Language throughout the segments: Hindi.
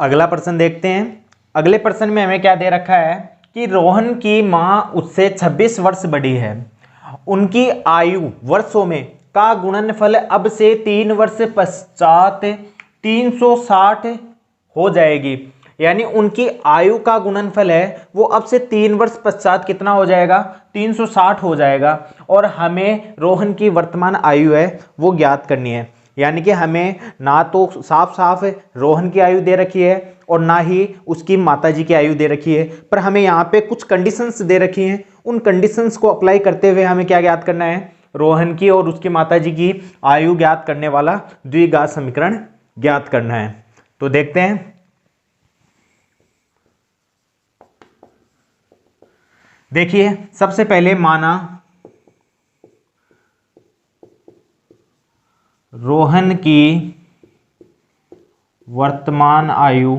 अगला प्रश्न देखते हैं। अगले प्रश्न में हमें क्या दे रखा है कि रोहन की मां उससे 26 वर्ष बड़ी है। उनकी आयु वर्षों में का गुणनफल अब से 3 वर्ष पश्चात 360 हो जाएगी। यानी उनकी आयु का गुणनफल है वो अब से 3 वर्ष पश्चात कितना हो जाएगा, 360 हो जाएगा। और हमें रोहन की वर्तमान आयु है वो ज्ञात करनी है। यानी कि हमें ना तो साफ साफ रोहन की आयु दे रखी है और ना ही उसकी माताजी की आयु दे रखी है, पर हमें यहाँ पे कुछ कंडीशंस दे रखी हैं। उन कंडीशंस को अप्लाई करते हुए हमें क्या ज्ञात करना है, रोहन की और उसकी माताजी की आयु ज्ञात करने वाला द्विघात समीकरण ज्ञात करना है। तो देखते हैं। देखिए, सबसे पहले माना रोहन की वर्तमान आयु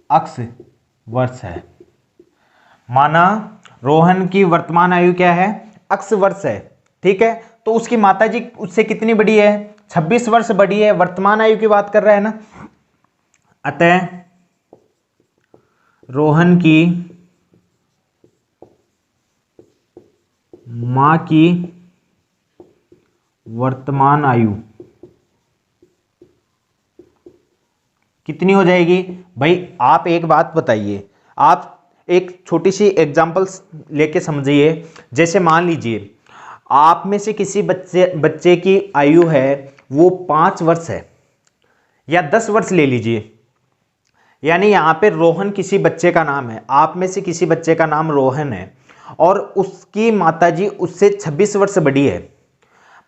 अक्स वर्ष है। माना रोहन की वर्तमान आयु क्या है, अक्स वर्ष है। ठीक है, तो उसकी माताजी उससे कितनी बड़ी है, 26 वर्ष बड़ी है। वर्तमान आयु की बात कर रहा है ना। अतः रोहन की मां की वर्तमान आयु कितनी हो जाएगी। भाई आप एक बात बताइए, आप एक छोटी सी एग्जांपल लेके समझिए। जैसे मान लीजिए आप में से किसी बच्चे की आयु है वो 5 वर्ष है या 10 वर्ष ले लीजिए। यानी यहाँ पे रोहन किसी बच्चे का नाम है, आप में से किसी बच्चे का नाम रोहन है और उसकी माताजी उससे 26 वर्ष बड़ी है।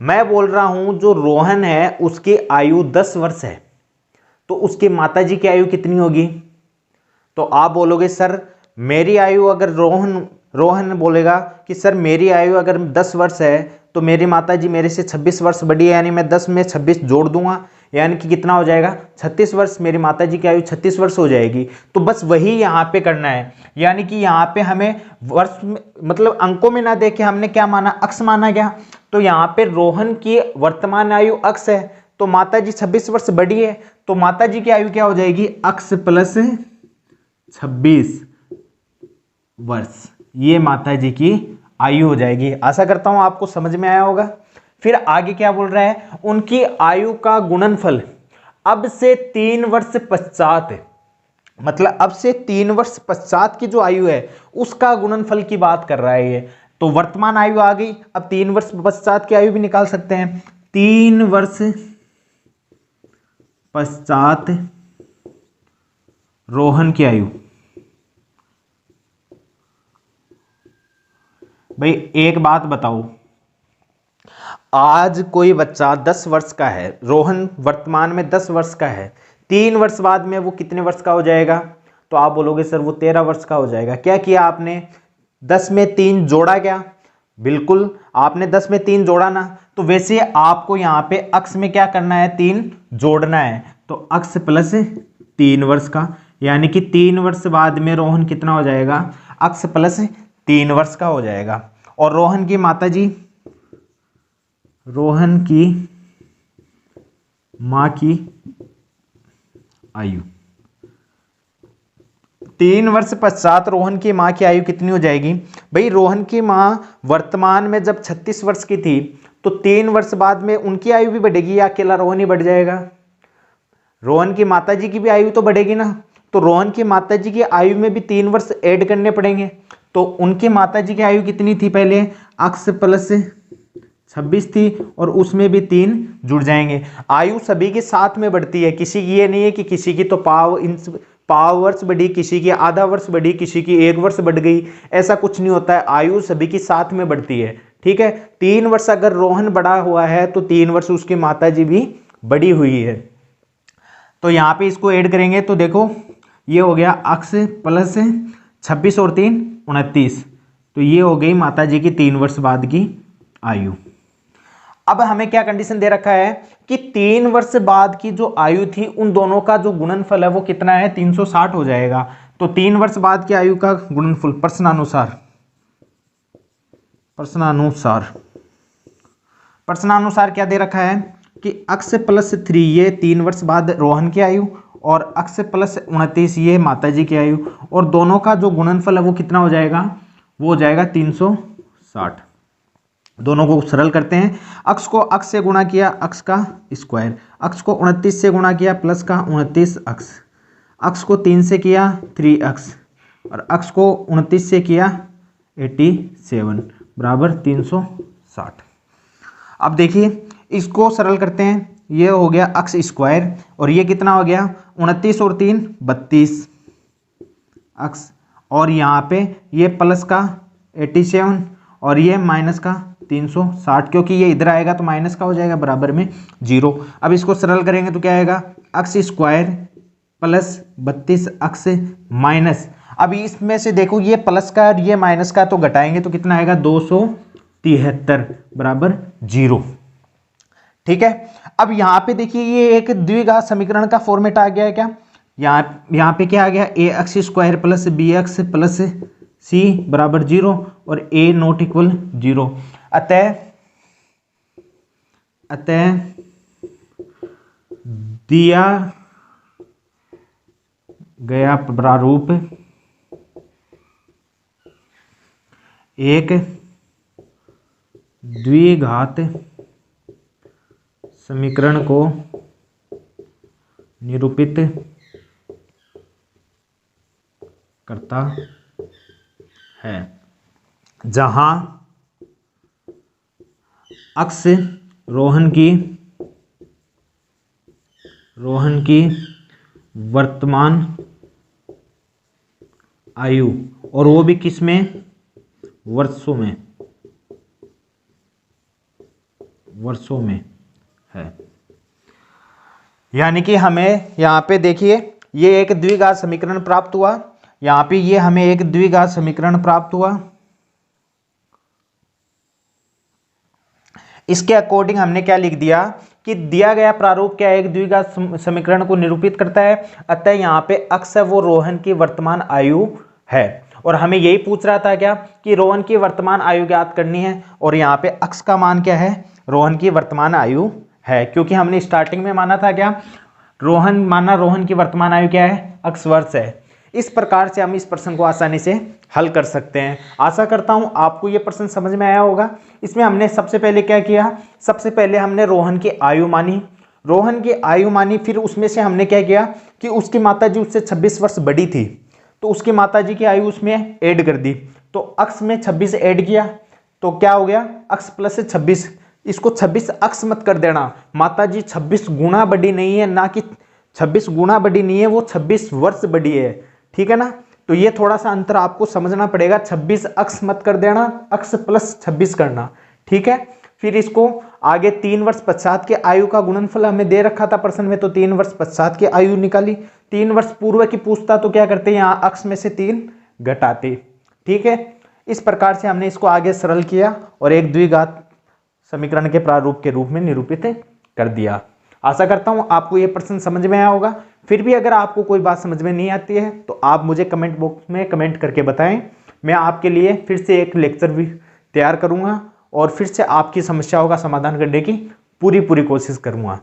मैं बोल रहा हूं जो रोहन है उसकी आयु 10 वर्ष है, तो उसकी माताजी की आयु कितनी होगी। तो आप बोलोगे सर मेरी आयु, अगर रोहन बोलेगा कि सर मेरी आयु अगर 10 वर्ष है तो मेरी माताजी मेरे से 26 वर्ष बड़ी है, यानी मैं 10 में 26 जोड़ दूंगा, यानी कि कितना हो जाएगा 36 वर्ष। मेरी माताजी की आयु 36 वर्ष हो जाएगी। तो बस वही यहाँ पे करना है। यानी कि यहाँ पे हमें वर्ष मतलब अंकों में ना देखे हमने क्या माना, अक्स माना गया। तो यहाँ पे रोहन की वर्तमान आयु अक्स है तो माताजी 26 वर्ष बड़ी है, तो माताजी की आयु क्या हो जाएगी, अक्स प्लस 26 वर्ष। ये माताजी की आयु हो जाएगी। आशा करता हूं आपको समझ में आया होगा। फिर आगे क्या बोल रहा है, उनकी आयु का गुणनफल अब से 3 वर्ष पश्चात, मतलब अब से 3 वर्ष पश्चात की जो आयु है उसका गुणनफल की बात कर रहा है ये। तो वर्तमान आयु आ गई, अब 3 वर्ष पश्चात की आयु भी निकाल सकते हैं। 3 वर्ष पश्चात रोहन की आयु। भाई एक बात बताओ, आज कोई बच्चा 10 वर्ष का है, रोहन वर्तमान में 10 वर्ष का है, 3 वर्ष बाद में वो कितने वर्ष का हो जाएगा। तो आप बोलोगे सर वो 13 वर्ष का हो जाएगा। क्या किया आपने, 10 में 3 जोड़ा क्या, बिल्कुल आपने 10 में 3 जोड़ा ना। तो वैसे आपको यहाँ पे अक्स में क्या करना है, 3 जोड़ना है। तो अक्स प्लस 3 वर्ष का, यानी कि 3 वर्ष बाद में रोहन कितना हो जाएगा, अक्स प्लस 3 वर्ष का हो जाएगा। और रोहन की माताजी, रोहन की मां की आयु 3 वर्ष पश्चात रोहन की मां की आयु कितनी हो जाएगी। भाई रोहन की मां वर्तमान में जब 36 वर्ष की थी तो 3 वर्ष बाद में उनकी आयु भी बढ़ेगी या अकेला रोहन ही बढ़ जाएगा। रोहन की माताजी की भी आयु तो बढ़ेगी ना। तो रोहन की माताजी की आयु में भी 3 वर्ष ऐड करने पड़ेंगे। तो उनकी माताजी की आयु कितनी थी, पहले अक्स प्लस 26 थी और उसमें भी 3 जुड़ जाएंगे। आयु सभी के साथ में बढ़ती है, किसी की ये नहीं है कि किसी की तो पाव वर्ष बढ़ी, किसी की आधा वर्ष बढ़ी, किसी की 1 वर्ष बढ़ गई, ऐसा कुछ नहीं होता है। आयु सभी की साथ में बढ़ती है। ठीक है, 3 वर्ष अगर रोहन बड़ा हुआ है तो 3 वर्ष उसकी माताजी भी बड़ी हुई है। तो यहाँ पे इसको ऐड करेंगे तो देखो ये हो गया अक्स प्लस 26 और 3 29। तो ये हो गई माताजी की 3 वर्ष बाद की आयु। अब हमें क्या कंडीशन दे रखा है कि 3 वर्ष बाद की जो आयु थी उन दोनों का जो गुणनफल है वो कितना है, 360 हो जाएगा। तो 3 वर्ष बाद की आयु का गुणनफल प्रश्नानुसार क्या दे रखा है, कि अक्स प्लस 3 ये 3 वर्ष बाद रोहन की आयु और अक्स प्लस 29 ये माता जी की आयु, और दोनों का जो गुणनफल है वो कितना हो जाएगा, वो हो जाएगा 360। दोनों को सरल करते हैं। अक्स को अक्स से गुणा किया अक्स का स्क्वायर, अक्स को 29 से गुणा किया प्लस का 29 अक्स, अक्स को 3 से किया 3 अक्स, और अक्स को 29 से किया 87 बराबर 360। अब देखिए इसको सरल करते हैं, ये हो गया अक्स स्क्वायर और ये कितना हो गया 29 और 3 32 अक्स, और यहाँ पे ये प्लस का 87 और ये माइनस का 360, क्योंकि ये इधर आएगा तो माइनस का हो जाएगा बराबर में 0। अब इसको सरल करेंगे तो क्या आएगा, अक्स स्क्वायर प्लस 32 अक्स माइनस, अब इसमें से देखो ये प्लस का और ये माइनस का तो घटाएंगे तो कितना आएगा 273 बराबर 0। ठीक है, अब यहाँ पे देखिए ये एक द्विघात समीकरण का फॉर्मेट आ गया है क्या, यहाँ पे क्या आ गया, a x square plus b x plus c बराबर 0 और ए नॉट इक्वल 0। अतः दिया गया प्रारूप एक द्विघात समीकरण को निरूपित करता है, जहां अक्स रोहन की वर्तमान आयु और वो भी किस में, वर्षों में है। यानी कि हमें यहाँ पे देखिए ये एक द्विघात समीकरण प्राप्त हुआ, यहाँ पे ये हमें एक द्विघात समीकरण प्राप्त हुआ, इसके अकॉर्डिंग हमने क्या लिख दिया कि दिया गया प्रारूप क्या एक द्विघात समीकरण को निरूपित करता है, अतः यहाँ पे अक्स है वो रोहन की वर्तमान आयु है, और हमें यही पूछ रहा था क्या कि रोहन की वर्तमान आयु ज्ञात करनी है, और यहाँ पे अक्स का मान क्या है, रोहन की वर्तमान आयु है, क्योंकि हमने स्टार्टिंग में माना था क्या, रोहन की वर्तमान आयु क्या है, अक्स वर्ष है। इस प्रकार से हम इस प्रश्न को आसानी से हल कर सकते हैं। आशा करता हूं आपको ये प्रश्न समझ में आया होगा। इसमें हमने सबसे पहले क्या किया, सबसे पहले हमने रोहन की आयु मानी, फिर उसमें से हमने क्या किया कि उसकी माता जी उससे 26 वर्ष बड़ी थी, तो उसकी माता जी की आयु उसमें ऐड कर दी, तो अक्स में 26 ऐड किया तो क्या हो गया, अक्स प्लस 26, इसको 26 अक्स मत कर देना, माता जी 26 गुना बड़ी नहीं है, ना कि 26 गुना बड़ी नहीं है, वो 26 वर्ष बड़ी है, ठीक है ना। तो ये थोड़ा सा अंतर आपको समझना पड़ेगा, 26 अक्स मत कर देना, अक्स प्लस 26 करना, ठीक है। फिर इसको आगे 3 वर्ष पश्चात के आयु का गुणनफल हमें दे रखा था प्रश्न में, तो 3 वर्ष पश्चात की आयु निकाली, 3 वर्ष पूर्व की पूछता तो क्या करते, यहाँ अक्स में से 3 घटाते, ठीक है। इस प्रकार से हमने इसको आगे सरल किया और एक द्विघात समीकरण के प्रारूप के रूप में निरूपित कर दिया। आशा करता हूं आपको यह प्रश्न समझ में आया होगा। फिर भी अगर आपको कोई बात समझ में नहीं आती है तो आप मुझे कमेंट बॉक्स में कमेंट करके बताएं, मैं आपके लिए फिर से एक लेक्चर भी तैयार करूंगा और फिर से आपकी समस्याओं का समाधान करने की पूरी कोशिश करूंगा।